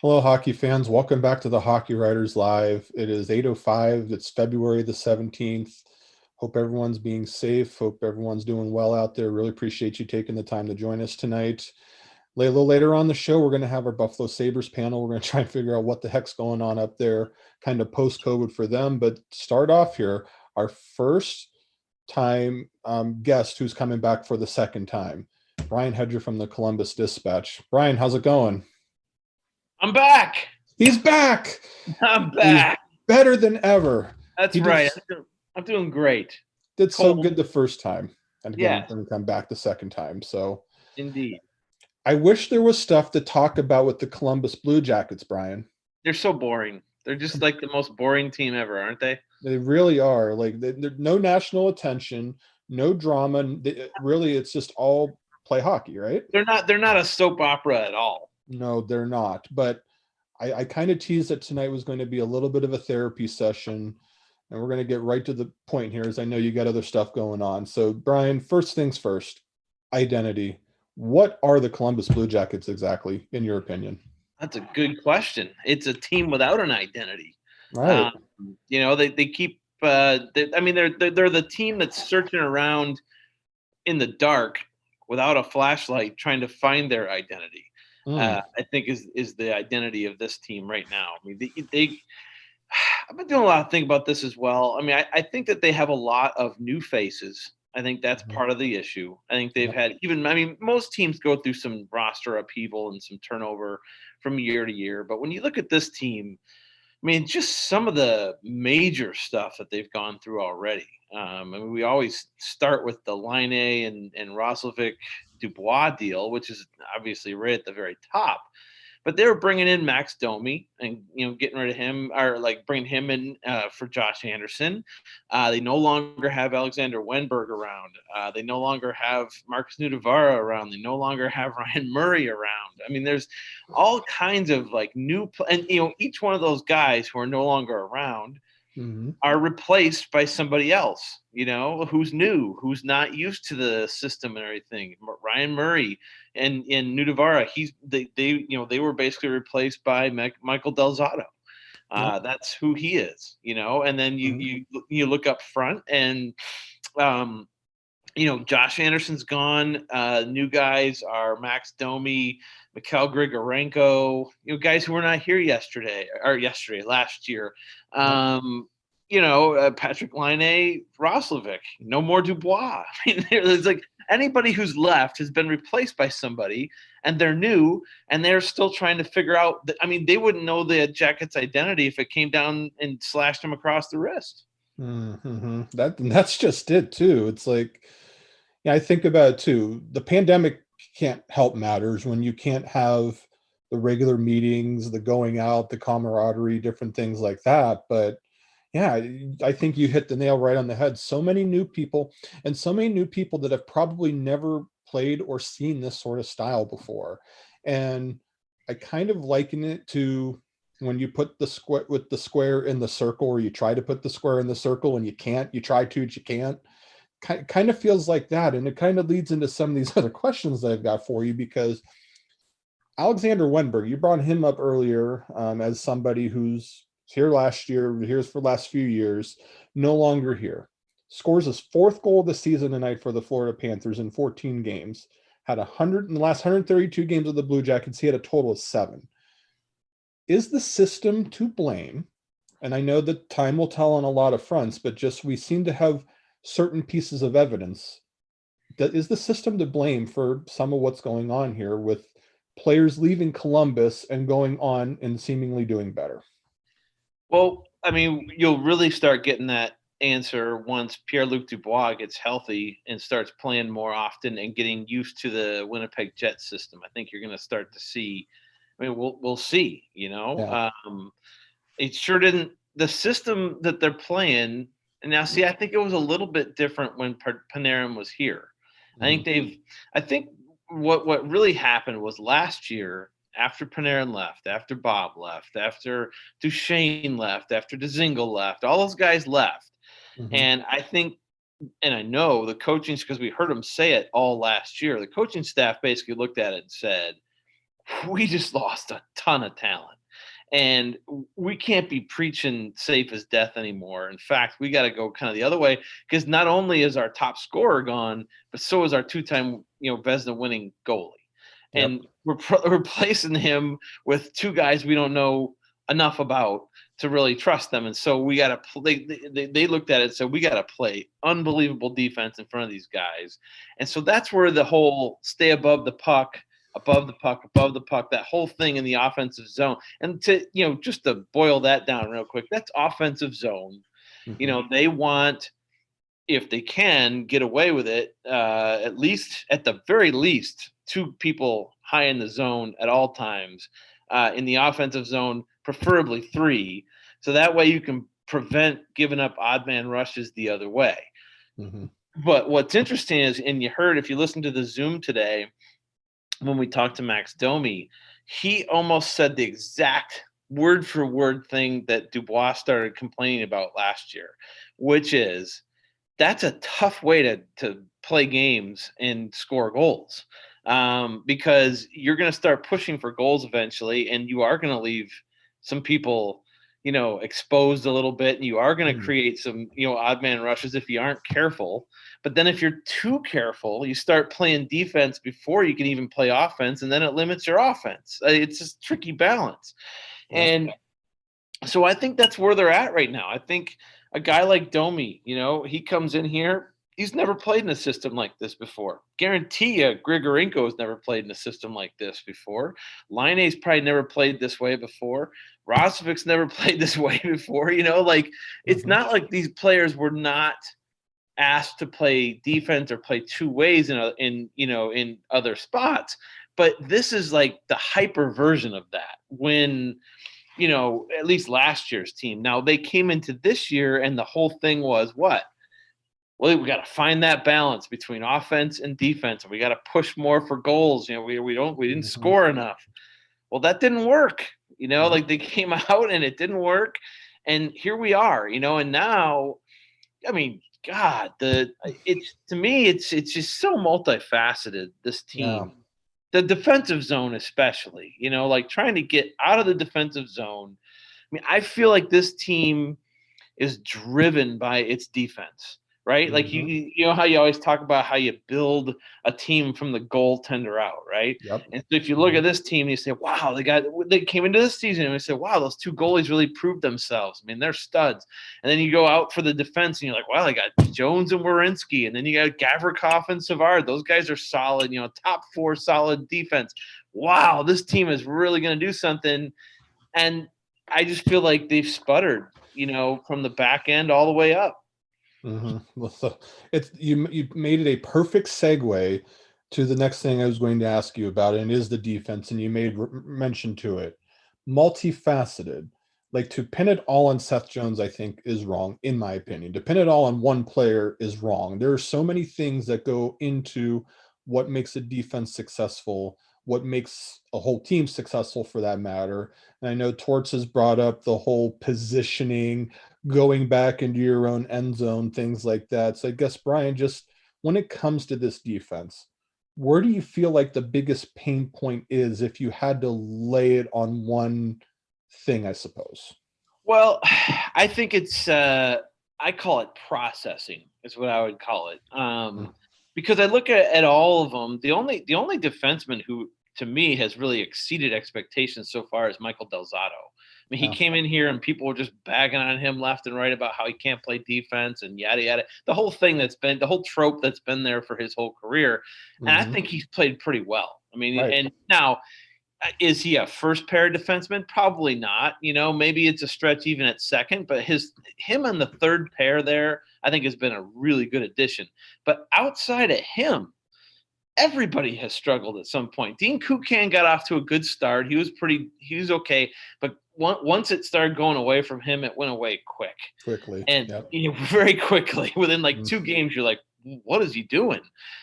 Hello, hockey fans. Welcome back to the Hockey Writers Live. It is 8:05. It's February the 17th. Hope everyone's being safe. Hope everyone's doing well out there. Really appreciate you taking the time to join us tonight. A little later on the show, we're going to have our Buffalo Sabres panel. We're going to try and figure out what the heck's going on up there, kind of post-COVID for them. But start off here, our first time guest who's coming back for the second time, Brian Hedger from the Columbus Dispatch. Brian, how's it going? I'm back. He's back. I'm He's back. better than ever. That's He right. I'm doing great. did so Cold. good the first time, and again, he's Yes, going to come back the second time. So indeed. I wish there was stuff to talk about with the Columbus Blue Jackets, Brian. They're so boring. They're just like the most boring team ever, aren't they? They really are. Like no national attention, no drama. Really, it's just all play hockey, right? They're not a soap opera at all. No, they're not. But I kind of teased that tonight was going to be a little bit of a therapy session, and we're going to get right to the point here, as I know you got other stuff going on. So, Brian, first things first, identity. What are the Columbus Blue Jackets exactly, in your opinion? That's a good question. It's a team without an identity. Right. Um, they keep. They're the team that's searching around in the dark without a flashlight, trying to find their identity. Mm. I think is the identity of this team right now. I mean, they I've been doing a lot of thinking about this as well. I mean, I think that they have a lot of new faces. I think that's Mhm. part of the issue. I think they've Yep. had most teams go through some roster upheaval and some turnover from year to year. But when you look at this team, I mean, just some of the major stuff that they've gone through already. We always start with the Line and Roslovic Dubois deal, which is obviously right at the very top. But they were bringing in Max Domi and getting rid of him, or like bringing him in for Josh Anderson. They no longer have Alexander Wenberg around. They no longer have Marcus Nudavara around. They no longer have Ryan Murray around. I mean, there's all kinds of like and each one of those guys who are no longer around Mhm. are replaced by somebody else, who's new, who's not used to the system and everything. Ryan Murray and Nudavara, they were basically replaced by Michael Delzado. Yep. That's who he is, and then you Mhm. you look up front and um, Josh Anderson's gone. New guys are Max Domi, Mikhail Grigorenko, guys who were not here last year. Yep. Patrick Laine, Roslovic, no more Dubois. I mean, it's like anybody who's left has been replaced by somebody, and they're new, and they're still trying to figure out. They wouldn't know the Jackets' identity if it came down and slashed them across the wrist. Mm-hmm. That's just it too. It's like, yeah, I think about it too. The pandemic can't help matters when you can't have the regular meetings, the going out, the camaraderie, different things like that. But yeah, I think you hit the nail right on the head. So many new people, and so many new people that have probably never played or seen this sort of style before. And I kind of liken it to when you put the square in the circle, or you try to put the square in the circle and you can't, you try to, but you can't. Kind of feels like that. And it kind of leads into some of these other questions that I've got for you, because Alexander Wenberg, you brought him up earlier as somebody who's here last year, here's for the last few years, no longer here. Scores his fourth goal of the season tonight for the Florida Panthers in 14 games. Had 100 in the last 132 games of the Blue Jackets. He had a total of 7. Is the system to blame? And I know that time will tell on a lot of fronts, but just we seem to have certain pieces of evidence. That is the system to blame for some of what's going on here with players leaving Columbus and going on and seemingly doing better. Well, I mean, you'll really start getting that answer once Pierre-Luc Dubois gets healthy and starts playing more often and getting used to the Winnipeg Jets system. I think you're going to start to see. I mean, we'll see. Yeah. It sure didn't. The system that they're playing, and now see, I think it was a little bit different when Panarin was here. I Mm-hmm. think they've. I think what really happened was last year after Panarin left, after Bob left, after Duchesne left, after Dzingel left, all those guys left, Mm-hmm. and I think. And I know the coaching, because we heard them say it all last year. The coaching staff basically looked at it and said, we just lost a ton of talent. And we can't be preaching safe as death anymore. In fact, we got to go kind of the other way, because not only is our top scorer gone, but so is our two-time, Vezina winning goalie. Yep. And we're replacing him with two guys we don't know enough about to really trust them. And so we got to play. They looked at it and said, we got to play unbelievable defense in front of these guys. And so that's where the whole stay above the puck, that whole thing in the offensive zone. And to, just to boil that down real quick, that's offensive zone. Mm-hmm. They want, if they can get away with it, at the very least, two people high in the zone at all times, in the offensive zone, preferably three. So that way you can prevent giving up odd man rushes the other way. Mm-hmm. But what's interesting is, and you heard, if you listen to the Zoom today, when we talked to Max Domi, he almost said the exact word for word thing that Dubois started complaining about last year, which is that's a tough way to play games and score goals, because you're going to start pushing for goals eventually, and you are going to leave some people, exposed a little bit, and you are going to create some, odd man rushes if you aren't careful. But then if you're too careful, you start playing defense before you can even play offense, and then it limits your offense. It's just tricky balance. Yep. And so I think that's where they're at right now. I think a guy like Domi, he comes in here. He's never played in a system like this before. Guarantee you, Grigorenko has never played in a system like this before. Laine's probably never played this way before. Rostovic's never played this way before. It's not like these players were not asked to play defense or play two ways in other spots. But this is like the hyper version of that, when at least last year's team. Now they came into this year and the whole thing was what? Well, we got to find that balance between offense and defense, and we got to push more for goals. We didn't score enough. Well, that didn't work. Like they came out and it didn't work, and here we are. And now, I mean, God, to me, it's just so multifaceted. This team, the defensive zone, especially. Like trying to get out of the defensive zone. I mean, I feel like this team is driven by its defense, right? Like you know how you always talk about how you build a team from the goaltender out, right? Yep. And so if you look at this team, you say, wow, they came into this season and we said, wow, those two goalies really proved themselves. I mean, they're studs. And then you go out for the defense and you're like, wow, they got Jones and Werenski, and then you got Gavrikov and Savard. Those guys are solid, top four solid defense. Wow, this team is really going to do something. And I just feel like they've sputtered, from the back end all the way up. Well, so you made it a perfect segue to the next thing I was going to ask you about, and is the defense, and you made mention to it. Multifaceted. Like, to pin it all on Seth Jones, I think, is wrong, in my opinion. To pin it all on one player is wrong. There are so many things that go into what makes a defense successful, what makes a whole team successful for that matter. And I know Torts has brought up the whole positioning, going back into your own end zone, things like that. So I guess, Brian, just when it comes to this defense, where do you feel like the biggest pain point is, if you had to lay it on one thing, I suppose? Well, I think it's I call it processing is what I would call it. Because I look at all of them. The only defenseman who to me has really exceeded expectations so far is Michael Delzado. I mean, he came in here and people were just bagging on him left and right about how he can't play defense and yada yada. The whole trope that's been there for his whole career. And I think he's played pretty well. I mean, and now, is he a first pair defenseman? Probably not. Maybe it's a stretch even at second, but him and the third pair there, I think, has been a really good addition. But outside of him, everybody has struggled at some point. Dean Kukan got off to a good start. He was okay, but once it started going away from him, it went away quickly, and very quickly. Within like 2 games, you're like, what is he doing?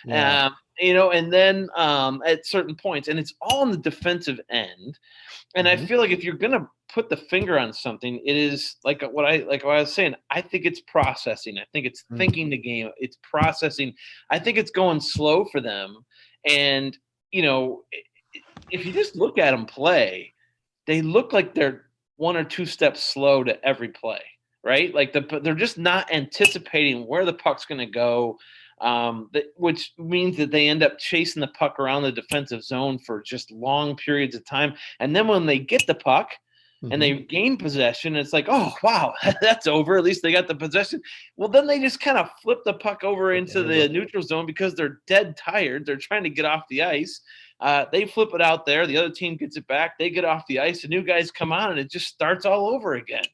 And then at certain points, and it's all on the defensive end. And I feel like if you're gonna put the finger on something, it is like what I was saying. I think it's processing. I think it's thinking the game. It's processing. I think it's going slow for them. And if you just look at them play, they look like they're one or two steps slow to every play, right? Like they're just not anticipating where the puck's going to go, which means that they end up chasing the puck around the defensive zone for just long periods of time. And then when they get the puck and they gain possession, it's like, oh, wow, that's over. At least they got the possession. Well, then they just kind of flip the puck over into the neutral zone because they're dead tired. They're trying to get off the ice. They flip it out there. The other team gets it back. They get off the ice. The new guys come on, and it just starts all over again.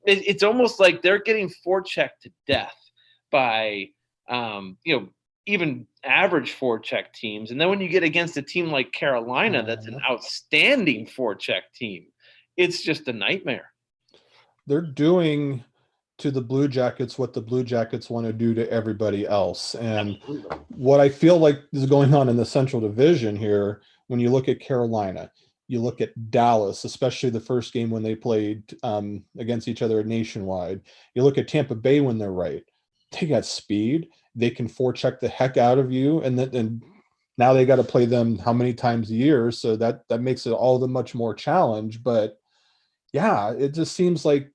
It's almost like they're getting forechecked to death by, even average forecheck teams. And then when you get against a team like Carolina, that's an outstanding forecheck team, it's just a nightmare. They're doing to the Blue Jackets what the Blue Jackets want to do to everybody else. And what I feel like is going on in the Central Division here, when you look at Carolina, you look at Dallas, especially the first game when they played against each other nationwide. You look at Tampa Bay when they're right. They got speed. They can forecheck the heck out of you. And now they got to play them how many times a year? So that makes it all the much more challenge. But yeah, it just seems like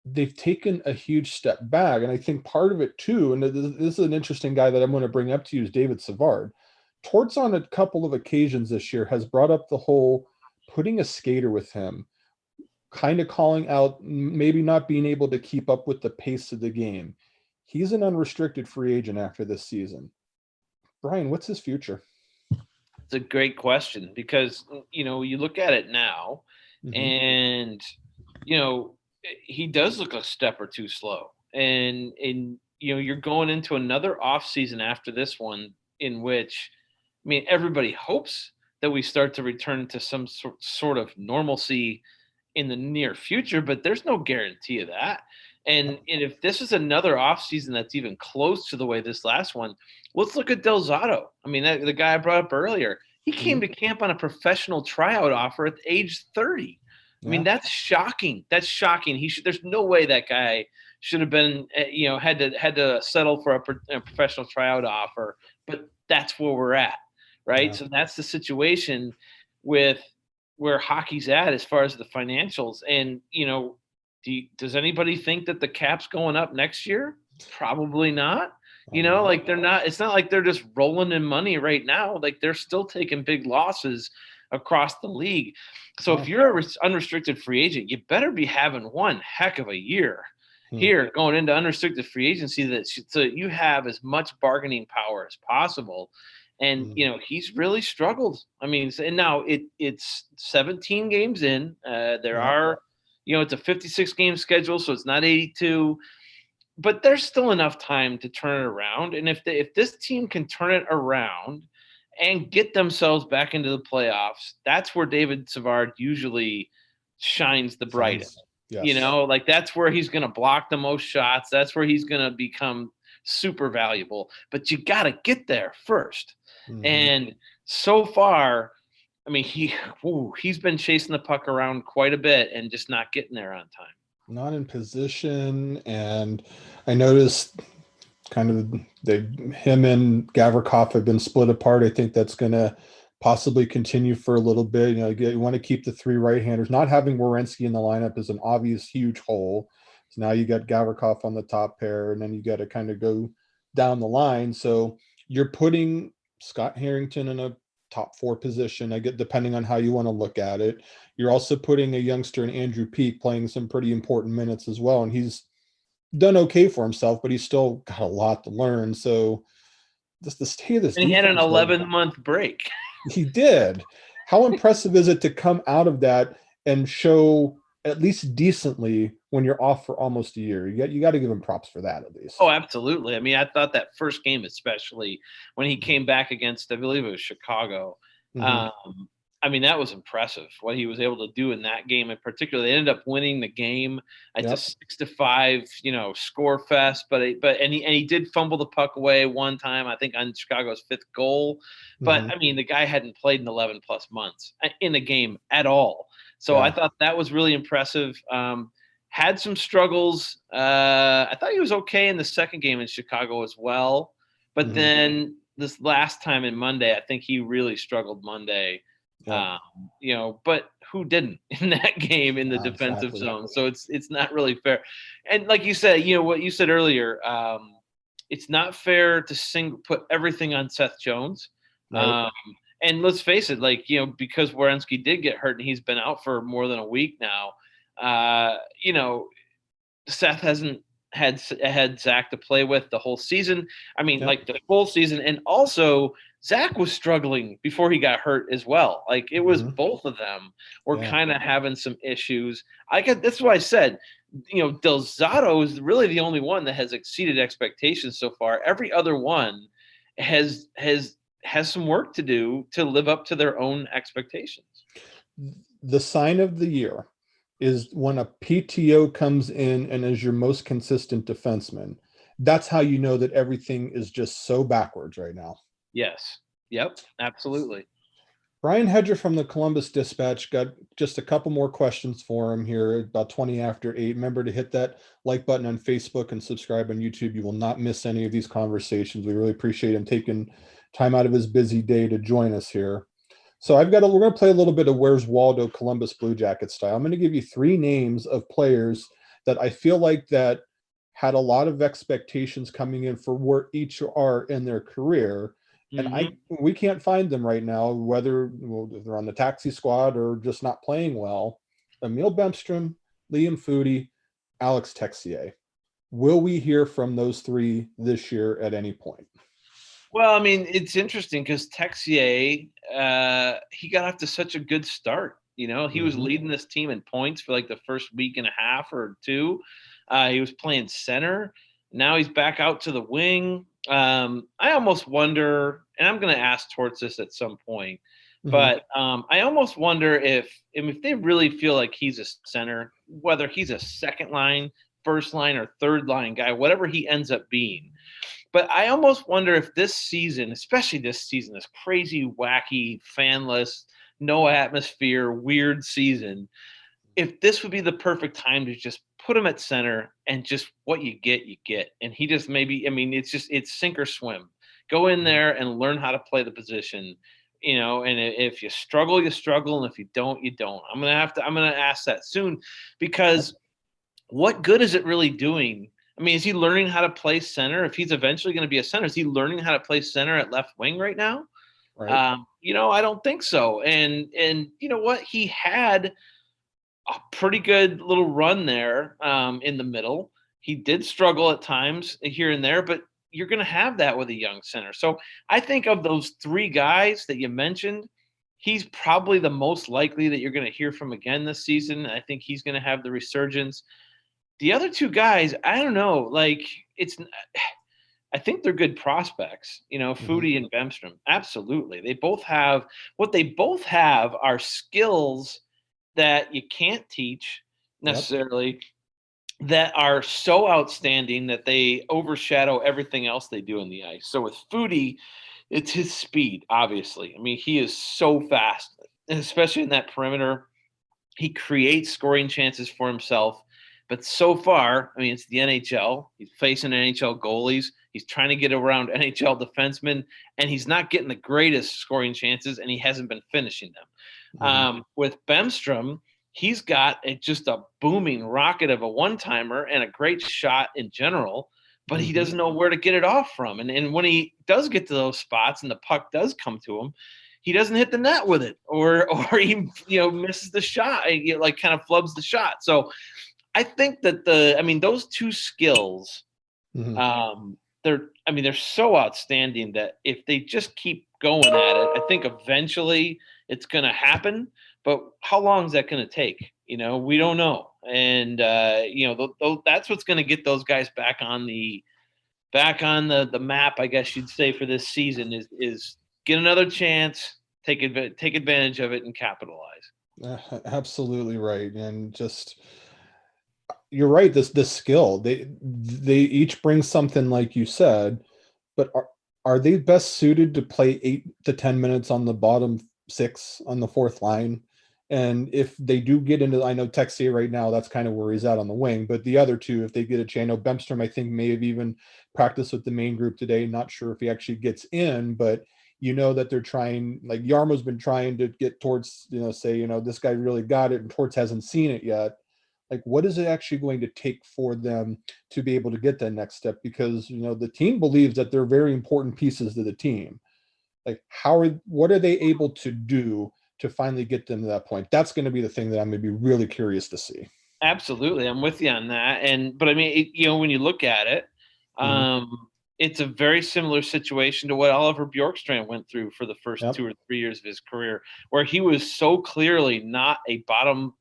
they've taken a huge step back. And I think part of it too, and this is an interesting guy that I'm going to bring up to you, is David Savard. Torts on a couple of occasions this year has brought up the whole putting a skater with him, kind of calling out maybe not being able to keep up with the pace of the game. He's an unrestricted free agent after this season. Brian, what's his future? It's a great question because, you look at it now and, he does look a step or two slow. And you're going into another off season after this one in which, everybody hopes that we start to return to some sort of normalcy in the near future, but there's no guarantee of that. And if this is another offseason that's even close to the way this last one, let's look at Delzado. The guy I brought up earlier, he came to camp on a professional tryout offer at age 30. That's shocking. That's shocking. There's no way that guy should have been, had to settle for a professional tryout offer, but that's where we're at. Right. Yeah. So that's the situation with where hockey's at as far as the financials. And, does anybody think that the cap's going up next year? Probably not. They're not, it's not like they're just rolling in money right now. Like they're still taking big losses across the league. So if you're an unrestricted free agent, you better be having one heck of a year here going into unrestricted free agency so you have as much bargaining power as possible. And, he's really struggled. And now it's 17 games in. There are, it's a 56 game schedule, so it's not 82. But there's still enough time to turn it around. And if this team can turn it around and get themselves back into the playoffs, that's where David Savard usually shines the brightest. Yes. That's where he's going to block the most shots. That's where he's going to become super valuable. But you got to get there first. And so far, he's been chasing the puck around quite a bit and just not getting there on time. Not in position. And I noticed kind of him and Gavrikov have been split apart. I think that's going to possibly continue for a little bit. You want to keep the three right-handers. Not having Werenski in the lineup is an obvious huge hole. So now you got Gavrikov on the top pair, and then you got to kind of go down the line. So you're putting Scott Harrington in a top four position, I get, depending on how you want to look at it. You're also putting a youngster in Andrew Peeke playing some pretty important minutes as well. And he's done okay for himself, but he's still got a lot to learn. So just the state of this. And he had an 11-month break. He did. How impressive is it to come out of that and show at least decently when you're off for almost a year? You got to give him props for that at least. Oh, absolutely. I thought that first game, especially when he came back against, I believe it was Chicago. That was impressive what he was able to do in that game in particular. They ended up winning the game. It's a 6-5, score fest, but he did fumble the puck away one time, I think on Chicago's 5th goal. But the guy hadn't played in 11 plus months in the game at all. So I thought that was really impressive. Had some struggles. I thought he was okay in the second game in Chicago as well. But then, this last time in Monday, I think he really struggled Monday. Yeah, But who didn't in that game in the defensive exactly. zone? So it's not really fair. And like you said, what you said earlier, it's not fair to put everything on Seth Jones. Right. And let's face it, because Werenski did get hurt and he's been out for more than a week now. Seth hasn't had Zach to play with the whole season. I mean, Yep. the whole season, and also Zach was struggling before he got hurt as well. Like it was both of them were kind of having some issues. That's why I said, Delzado is really the only one that has exceeded expectations so far. Every other one has some work to do to live up to their own expectations. The sign of the year is when a PTO comes in and is your most consistent defenseman. That's how you know that everything is just so backwards right now. Yes. Yep. Absolutely. Brian Hedger from the Columbus Dispatch got just a couple more questions for him here about 20 after 8. Remember to hit that like button on Facebook and subscribe on YouTube. You will not miss any of these conversations. We really appreciate him taking time out of his busy day to join us here. So we're going to play a little bit of Where's Waldo Columbus Blue Jacket style. I'm going to give you 3 names of players that I feel like that had a lot of expectations coming in for where each are in their career. And we can't find them right now, whether they're on the taxi squad or just not playing well. Emil Bemstrom, Liam Foodie, Alex Texier. Will we hear from those 3 this year at any point? Well, I mean, it's interesting because Texier, he got off to such a good start. He was leading this team in points for like the first week and a half or 2. He was playing center. Now he's back out to the wing. I almost wonder, and I'm going to ask towards this at some point, but I almost wonder if they really feel like he's a center, whether he's a second line, first line, or third line guy, whatever he ends up being. But I almost wonder if this season, especially this season, this crazy, wacky, fanless, no atmosphere, weird season, if this would be the perfect time to just put him at center and just what you get, you get. And he just it's sink or swim. Go in there and learn how to play the position, and if you struggle, you struggle. And if you don't, you don't. I'm going to ask that soon, because what good is it really doing? I mean, is he learning how to play center? If he's eventually going to be a center, is he learning how to play center at left wing right now? Right. I don't think so. And you know what? He had a pretty good little run there in the middle. He did struggle at times here and there, but you're going to have that with a young center. So I think of those 3 guys that you mentioned, he's probably the most likely that you're going to hear from again this season. I think he's going to have the resurgence. The other 2 guys, I don't know. I think they're good prospects. Foodie and Bemstrom, absolutely. They both have are skills that you can't teach necessarily, that are so outstanding that they overshadow everything else they do in the ice. So with Foodie, it's his speed, obviously. I mean, he is so fast, and especially in that perimeter. He creates scoring chances for himself. But so far, I mean, it's the NHL. He's facing NHL goalies. He's trying to get around NHL defensemen, and he's not getting the greatest scoring chances, and he hasn't been finishing them. With Bemstrom, he's got just a booming rocket of a one-timer and a great shot in general, but he doesn't know where to get it off from. And when he does get to those spots and the puck does come to him, he doesn't hit the net with it, or he misses the shot, kind of flubs the shot. So I think that those 2 skills, they're so outstanding that if they just keep going at it, I think eventually it's going to happen. But how long is that going to take? We don't know. And that's what's going to get those guys back on the map, I guess you'd say, for this season is get another chance, take advantage of it, and capitalize. Absolutely right. And just, you're right. This skill, they each bring something, like you said, but are they best suited to play 8 to 10 minutes on the bottom 6 on the 4th line And if they do get into, I know Texier right now, that's kind of where he's at on the wing, but the other two, if they get a chance, I know Bemstrom, I think, may have even practiced with the main group today. Not sure if he actually gets in, but you know that they're trying, like Yarmo's been trying to get towards, say, this guy really got it, and Torts hasn't seen it yet. Like, what is it actually going to take for them to be able to get that next step? Because, the team believes that they're very important pieces to the team. Like, what are they able to do to finally get them to that point? That's going to be the thing that I'm going to be really curious to see. Absolutely, I'm with you on that. But I mean, when you look at it, it's a very similar situation to what Oliver Bjorkstrand went through for the first 2 or 3 years of his career, where he was so clearly not a bottom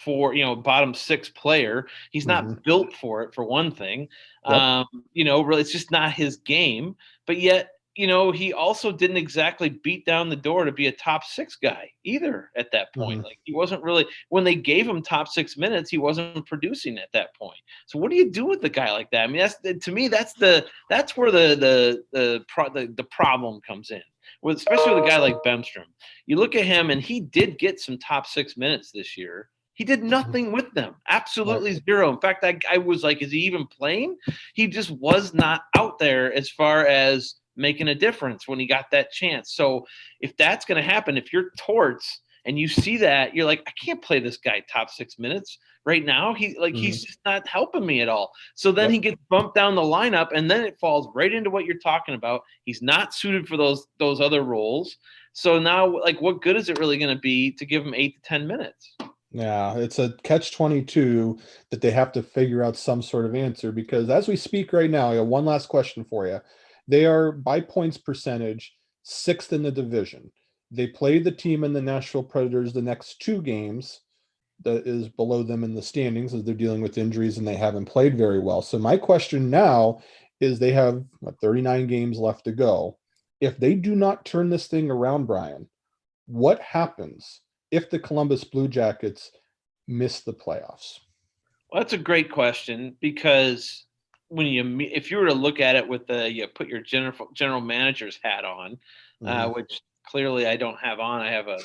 bottom 6 player. He's not built for it, for one thing. Really, it's just not his game. But yet, he also didn't exactly beat down the door to be a top 6 guy either at that point. Like, he wasn't really, when they gave him top 6 minutes, he wasn't producing at that point. So what do you do with a guy like that? I mean, to me, that's where the problem comes in. Especially with a guy like Bemstrom. You look at him, and he did get some top 6 minutes this year. He did nothing with them. Absolutely zero. In fact, I was like, is he even playing? He just was not out there as far as making a difference when he got that chance. So if that's going to happen, if you're Torts and you see that, you're like, I can't play this guy top 6 minutes right now. He's just not helping me at all. So then he gets bumped down the lineup, and then it falls right into what you're talking about. He's not suited for those other roles. So now, like, what good is it really going to be to give him 8 to 10 minutes? Yeah, it's a catch-22 that they have to figure out some sort of answer, because as we speak right now, I got one last question for you. They are, by points percentage, 6th in the division. They play the team in the Nashville Predators the next 2 games that is below them in the standings, as they're dealing with injuries and they haven't played very well. So my question now is, they have 39 games left to go. If they do not turn this thing around, Brian, what happens if the Columbus Blue Jackets miss the playoffs? Well, that's a great question, because if you were to look at it with you put your general manager's hat on, which clearly I don't have on. I have a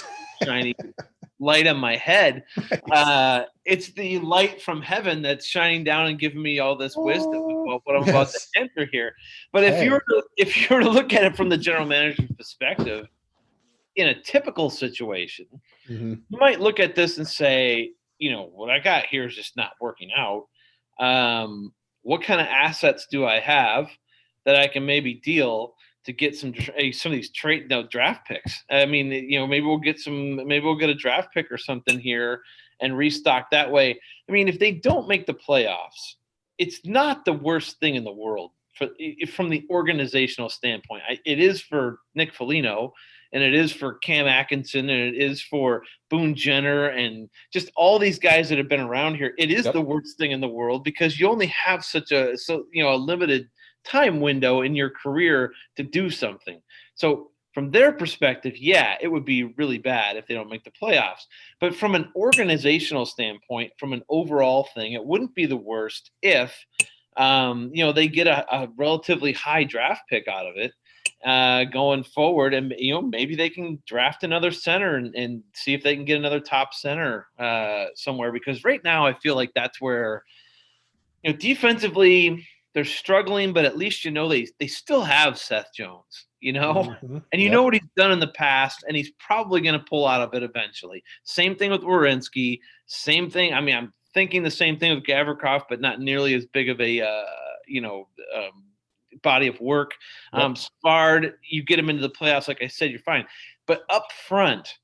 shiny light on my head. It's the light from heaven that's shining down and giving me all this wisdom about what I'm about to enter here. But if you were to look at it from the general manager's perspective, in a typical situation, you might look at this and say, what I got here is just not working out. What kind of assets do I have that I can maybe deal to get some of these draft picks? I mean, maybe we'll get a draft pick or something here and restock that way. I mean, if they don't make the playoffs, it's not the worst thing in the world from the organizational standpoint. It is for Nick Foligno, and it is for Cam Atkinson, and it is for Boone Jenner, and just all these guys that have been around here. It is the worst thing in the world, because you only have a limited time window in your career to do something. So from their perspective, it would be really bad if they don't make the playoffs. But from an organizational standpoint, from an overall thing, it wouldn't be the worst if they get a relatively high draft pick out of it going forward, and maybe they can draft another center and see if they can get another top center somewhere, because right now I feel like that's where defensively they're struggling, but at least they still have Seth Jones, and what he's done in the past, and he's probably going to pull out of it eventually. Same thing with Werenski, same thing. I mean, I'm thinking the same thing with Gavrikov, but not nearly as big of a body of work. Spard, you get him into the playoffs, like I said, you're fine. But up front,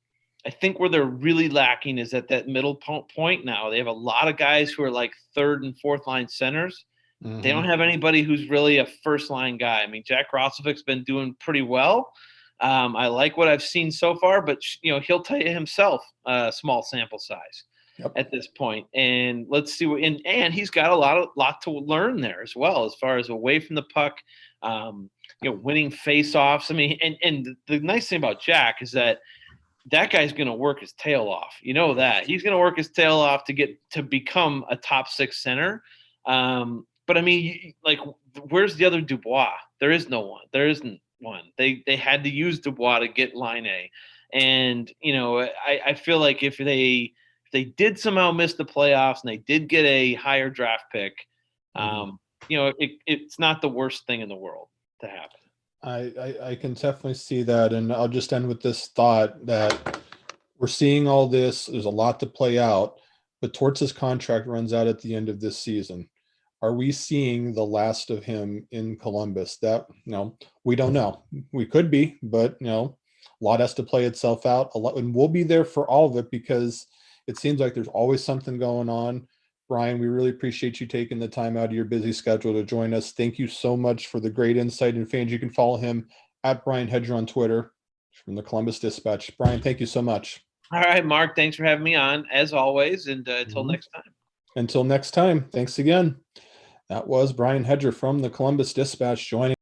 I think where they're really lacking is at that middle point now. They have a lot of guys who are like third and fourth line centers. They don't have anybody who's really a first line guy. I mean, Jack Roslovic's been doing pretty well. I like what I've seen so far, but he'll tell you himself, small sample size at this point. And let's see what, and he's got a lot to learn there as well, as far as away from the puck, winning face-offs. I mean, and the nice thing about Jack is that guy's going to work his tail off. That he's going to work his tail off to become a top 6 center. But I mean, where's the other Dubois? There is no one. There isn't one. They had to use Dubois to get line A. And I feel like if they did somehow miss the playoffs and they did get a higher draft pick, it's not the worst thing in the world to happen. I can definitely see that. And I'll just end with this thought that we're seeing all this. There's a lot to play out, but Torts' contract runs out at the end of this season. Are we seeing the last of him in Columbus? That, we don't know. We could be, but a lot has to play itself out. A lot, and we'll be there for all of it because it seems like there's always something going on. Brian, we really appreciate you taking the time out of your busy schedule to join us. Thank you so much for the great insight and fans. You can follow him at Brian Hedger on Twitter from the Columbus Dispatch. Brian, thank you so much. All right, Mark, thanks for having me on as always. And until next time. Until next time, thanks again. That was Brian Hedger from the Columbus Dispatch joining